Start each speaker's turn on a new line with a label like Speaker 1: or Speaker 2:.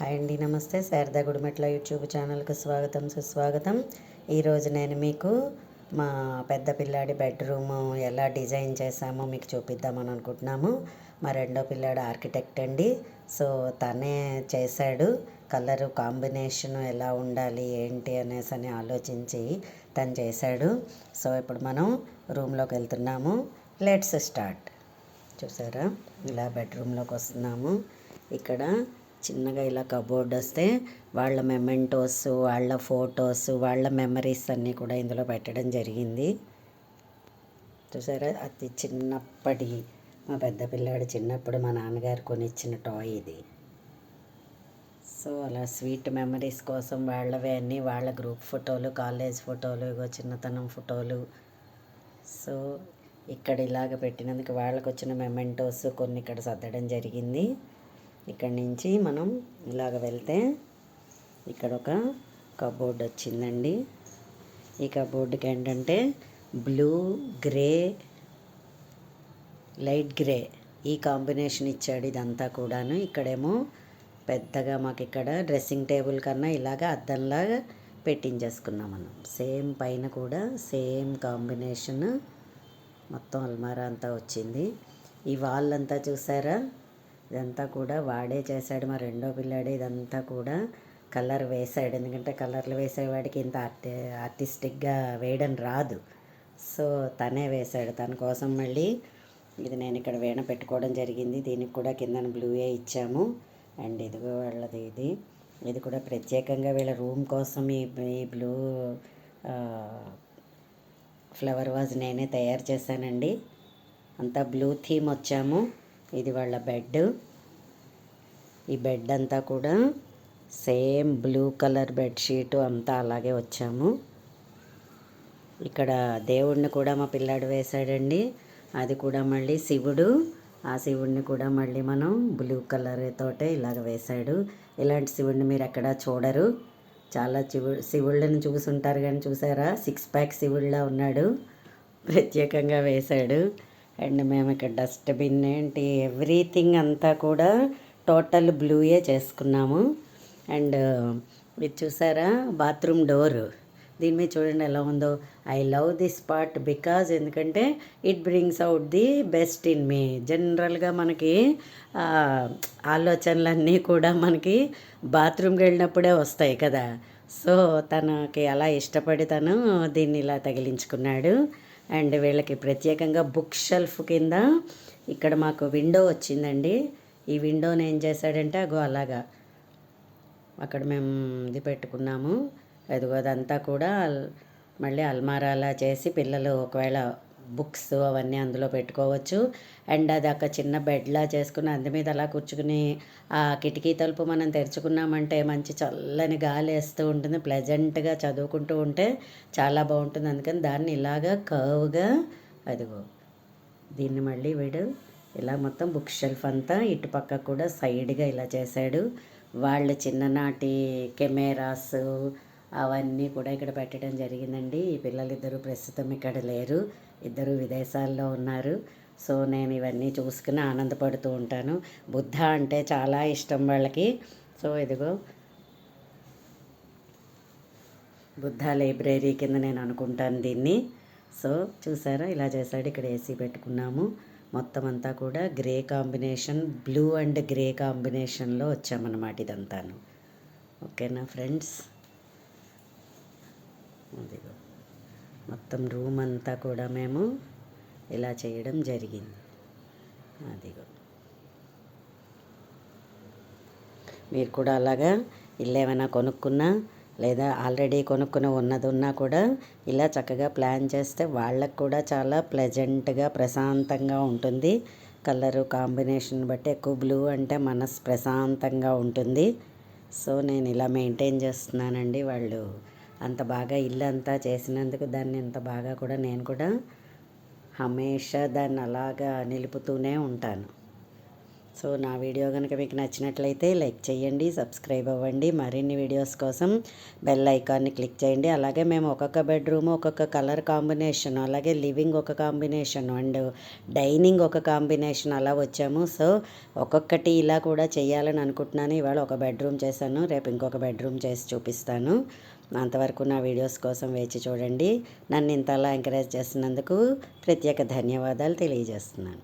Speaker 1: Hi అండి, నమస్తే. Sharada Gudimetla YouTube ఛానల్కి స్వాగతం, సుస్వాగతం. ఈరోజు నేను మీకు మా పెద్ద పిల్లాడి బెడ్రూమ్ ఎలా డిజైన్ చేశామో మీకు చూపిద్దామని అనుకుంటున్నాము. మా రెండో పిల్లాడు ఆర్కిటెక్ట్ అండి. సో తనే చేశాడు. కలరు కాంబినేషన్ ఎలా ఉండాలి ఏంటి అనేసి అని ఆలోచించి తను చేశాడు. సో ఇప్పుడు మనం రూమ్లోకి వెళ్తున్నాము. Let's start. చూసారా, ఇలా బెడ్రూమ్లోకి వస్తున్నాము. ఇక్కడ చిన్నగా ఇలా కబోర్డ్ వస్తే వాళ్ళ మెమెంటోస్, వాళ్ళ ఫొటోస్, వాళ్ళ మెమరీస్ అన్నీ కూడా ఇందులో పెట్టడం జరిగింది. చూసారా, అతి చిన్నప్పటి మా పెద్ద పిల్లాడు చిన్నప్పుడు మా నాన్నగారు కొనిచ్చిన టాయ్ ఇది. సో అలా స్వీట్ మెమరీస్ కోసం వాళ్ళవే అన్నీ, వాళ్ళ గ్రూప్ ఫోటోలు, కాలేజ్ ఫోటోలు, ఇగో చిన్నతనం ఫోటోలు. సో ఇక్కడ ఇలాగ పెట్టినందుకు వాళ్ళకు వచ్చిన మెమెంటోస్ కొన్ని ఇక్కడ సర్దడం జరిగింది. ఇక్కడి నుంచి మనం ఇలాగ వెళ్తే ఇక్కడ ఒక కబోర్డ్ వచ్చిందండి. ఈ కబోర్డ్కి ఏంటంటే బ్లూ, గ్రే, లైట్ గ్రే ఈ కాంబినేషన్ ఇచ్చాడు. ఇదంతా కూడాను. ఇక్కడేమో పెద్దగా మాకు ఇక్కడ డ్రెస్సింగ్ టేబుల్ కన్నా ఇలాగ అద్దంలాగా పెట్టించేసుకున్నాం మనం. సేమ్ పైన కూడా సేమ్ కాంబినేషన్ మొత్తం అల్మారా అంతా వచ్చింది. ఈ వాల్ అంతా చూసారా, ఇదంతా కూడా వాడే చేశాడు. మా రెండో పిల్లాడే ఇదంతా కూడా కలర్ వేశాడు. ఎందుకంటే కలర్లు వేసేవాడికి ఇంత ఆర్టిస్టిక్గా వేయడం రాదు. సో తనే వేశాడు. తన కోసం మళ్ళీ ఇది నేను ఇక్కడ వీణ పెట్టుకోవడం జరిగింది. దీనికి కూడా కిందన బ్లూయే ఇచ్చాము. అండ్ ఇదిగో వాళ్ళది ఇది కూడా ప్రత్యేకంగా వీళ్ళ రూమ్ కోసం ఈ బ్లూ ఫ్లవర్ వాజ్ నేనే తయారు చేశానండి. అంతా బ్లూ థీమ్ వచ్చాము. ఇది వాళ్ళ బెడ్. ఈ బెడ్ అంతా కూడా సేమ్ బ్లూ కలర్ బెడ్షీటు అంతా అలాగే వచ్చాము. ఇక్కడ దేవుడిని కూడా మా పిల్లాడు వేశాడండి. అది కూడా మళ్ళీ శివుడు. ఆ శివుడిని కూడా మళ్ళీ మనం బ్లూ కలర్ తోటే ఇలాగ వేశాడు. ఇలాంటి శివుడిని మీరు ఎక్కడా చూడరు. చాలా శివుళ్ళని చూసుంటారు కానీ చూసారా, 6 ప్యాక్ శివుళ్ళ ఉన్నాడు. ప్రత్యేకంగా వేశాడు. అండ్ మేము ఇక్కడ డస్ట్బిన్ ఏంటి ఎవ్రీథింగ్ అంతా కూడా టోటల్ బ్లూయే చేసుకున్నాము. అండ్ ఇది చూసారా, బాత్రూమ్ డోర్. దీని మీద చూడండి ఎలా ఉందో. I love this part because ఎందుకంటే it brings out the best in me. జనరల్గా మనకి ఆలోచనలన్నీ కూడా మనకి బాత్రూమ్కి వెళ్ళినప్పుడే వస్తాయి కదా. సో తనకి అలా ఇష్టపడి తను దీన్ని ఇలా తగిలించుకున్నాడు. అండ్ వీళ్ళకి ప్రత్యేకంగా బుక్ షెల్ఫ్ కింద ఇక్కడ మాకు విండో వచ్చిందండి. ఈ విండోని ఏం చేశాడంటే అగో అలాగా అక్కడ మేము ఇది పెట్టుకున్నాము. అదిగో అదంతా కూడా మళ్ళీ అల్మారాలా చేసి పిల్లలు ఒకవేళ బుక్స్ అవన్నీ అందులో పెట్టుకోవచ్చు. అండ్ అది ఒక చిన్న బెడ్లా చేసుకుని అందు మీద అలా కూర్చుకుని ఆ కిటికీ తలుపు మనం తెరుచుకున్నామంటే మంచి చల్లని గాలి వేస్తూ ఉంటుంది. ప్లెజెంట్గా చదువుకుంటూ ఉంటే చాలా బాగుంటుంది. అందుకని దాన్ని ఇలాగా కర్వ్గా అదిగో దీన్ని మళ్ళీ వీడు ఇలా మొత్తం బుక్ షెల్ఫ్ అంతా ఇటుపక్క కూడా సైడ్గా ఇలా చేశాడు. వాళ్ళ చిన్ననాటి కెమెరాస్ అవన్నీ కూడా ఇక్కడ పెట్టడం జరిగిందండి. ఈ పిల్లలిద్దరూ ప్రస్తుతం ఇక్కడ లేరు, ఇద్దరు విదేశాల్లో ఉన్నారు. సో నేను ఇవన్నీ చూసుకుని ఆనందపడుతూ ఉంటాను. బుద్ధ అంటే చాలా ఇష్టం వాళ్ళకి. సో ఇదిగో బుద్ధ లైబ్రరీ కింద నేను అనుకుంటాను దీన్ని. సో చూసారా ఇలా చేశాడు. ఇక్కడ ఏసీ పెట్టుకున్నాము. మొత్తం అంతా కూడా grey combination, blue and grey కాంబినేషన్లో వచ్చామన్నమాట ఇదంతాను. ఓకేనా ఫ్రెండ్స్, అదిగో మొత్తం రూమ్ అంతా కూడా మేము ఇలా చేయడం జరిగింది. అదిగో మీరు కూడా అలాగా ఇల్లు ఏమైనా కొనుక్కున్నా లేదా ఆల్రెడీ కొనుక్కుని ఉన్నది ఉన్నా కూడా ఇలా చక్కగా ప్లాన్ చేస్తే వాళ్ళకు కూడా చాలా ప్లెజెంట్గా ప్రశాంతంగా ఉంటుంది. కలరు కాంబినేషన్ బట్టి ఎక్కువ బ్లూ అంటే మనసు ప్రశాంతంగా ఉంటుంది. సో నేను ఇలా మెయింటైన్ చేస్తున్నానండి. వాళ్ళు అంత బాగా ఇల్లు అంతా చేసినందుకు దాన్ని ఇంత బాగా కూడా నేను కూడా హమేషా దాన్ని అలాగా నిలుపుతూనే ఉంటాను. సో నా వీడియో కనుక మీకు నచ్చినట్లయితే లైక్ చేయండి, సబ్స్క్రైబ్ అవ్వండి. మరిన్ని వీడియోస్ కోసం బెల్ ఐకాన్ని క్లిక్ చేయండి. అలాగే మేము ఒక్కొక్క బెడ్రూమ్ ఒక్కొక్క కలర్ కాంబినేషన్, అలాగే లివింగ్ ఒక కాంబినేషన్ అండ్ డైనింగ్ ఒక కాంబినేషన్ అలా వచ్చాము. సో ఒక్కొక్కటి ఇలా కూడా చేయాలని అనుకుంటున్నాను. ఇవాళ ఒక బెడ్రూమ్ చేశాను, రేపు ఇంకొక బెడ్రూమ్ చేసి చూపిస్తాను. అంతవరకు నా వీడియోస్ కోసం వేచి చూడండి. నన్ను ఇంతలా ఎంకరేజ్ చేస్తున్నందుకు ప్రత్యేక ధన్యవాదాలు తెలియజేస్తున్నాను.